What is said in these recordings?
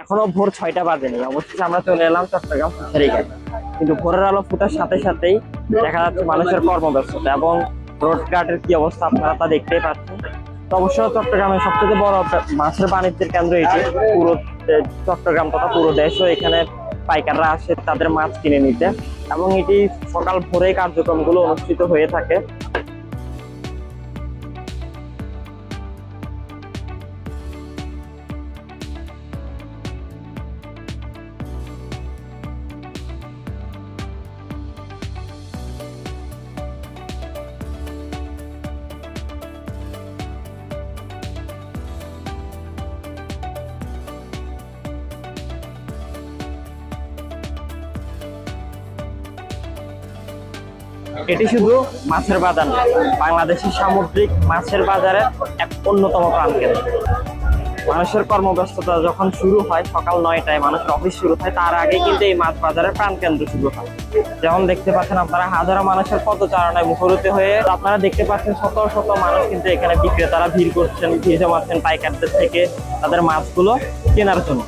এখনো ভোর 6টা বাজেনি, অবশেষে আমরা চলে এলাম চট্টগ্রাম ফিশারি ঘাটে। কিন্তু ভোরের আলো ফোটার সাথে সাথেই দেখা যাচ্ছে মানুষের কর্মব্যস্ততা এবং রোড ঘাটের কি অবস্থা আপনারা তা দেখতেই পাচ্ছেন। তো অবশ্য চট্টগ্রামের সবথেকে বড় মাছের বাণিজ্যের কেন্দ্র এটি। পুরো চট্টগ্রাম তথা পুরো দেশও এখানে পাইকাররা আসে তাদের মাছ কিনে নিতে, এবং এটি সকাল ভোরে কার্যক্রমগুলো অনুষ্ঠিত হয়ে থাকে। এটি শুধু মাছের বাজার না, বাংলাদেশের সামুদ্রিক মাছের বাজারের এক অন্যতম প্রাণকেন্দ্র। মানুষের কর্মব্যস্ততা যখন শুরু হয় সকাল 9টায়, মানুষের অফিস শুরু হয়, তার আগে কিন্তু এই মাছ বাজারের প্রাণকেন্দ্র শুরু হয়। যেমন দেখতে পাচ্ছেন আপনারা, হাজারো মানুষের পদচারণায় মুখরিত হয়ে আপনারা দেখতে পাচ্ছেন শত শত মানুষ কিন্তু এখানে বিক্রেতারা ভিড় করছেন, ভিড় জমাচ্ছেন পাইকারদের থেকে তাদের মাছগুলো কেনার জন্য।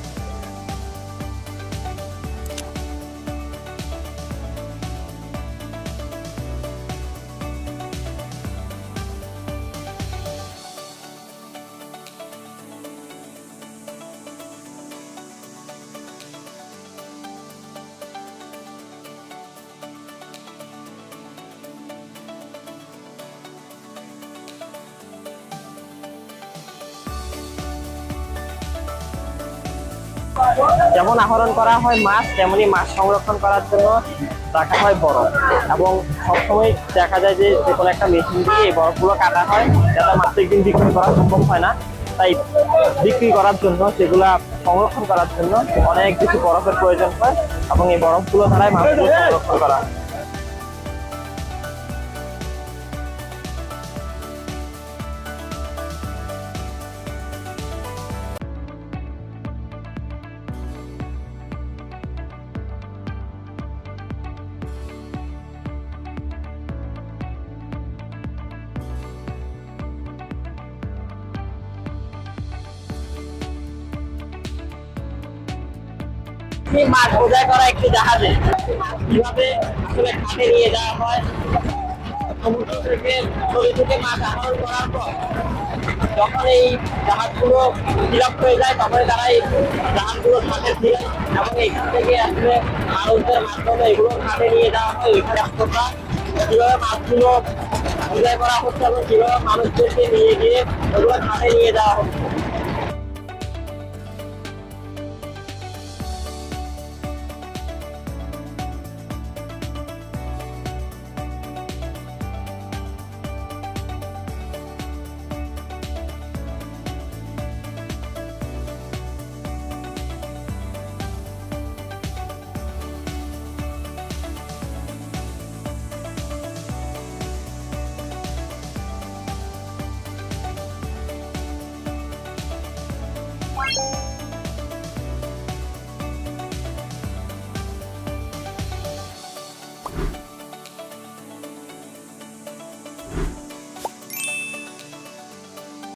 যেমন আহরণ করা হয় মাছ, তেমনি মাছ সংরক্ষণ করার জন্য রাখা হয় বরফ, এবং সবসময় দেখা যায় যে যে কোনো একটা মেশিন দিয়ে এই বরফগুলো কাটা হয়, যাতে মাছ একদিন বিক্রি করা সম্ভব হয় না। তাই বিক্রি করার জন্য, সেগুলা সংরক্ষণ করার জন্য অনেক বেশি বরফের প্রয়োজন হয়, এবং এই বরফগুলো দ্বারাই মাছগুলো সংরক্ষণ করা হয়। মাছ বোঝাই করা একটি জাহাজে কিভাবে আসলে ঘাটে নিয়ে যাওয়া হয়, সমুদ্র থেকে নদী থেকে মাছ আহরণ করার পর যখন এই জাহাজগুলো বিলুপ্ত হয়ে যায়, তখন তারা এই জাহাজগুলো ঘাটে ফিরে, এবং এখান থেকে আসলে মানুষদের মাধ্যমে এগুলো ঘাটে নিয়ে যাওয়া হয়। ওইখানে আপনারা কিভাবে মাছগুলো বোঝাই করা হচ্ছে এবং কিভাবে মানুষদেরকে নিয়ে গিয়ে ওগুলো ঘাটে নিয়ে যাওয়া হচ্ছে।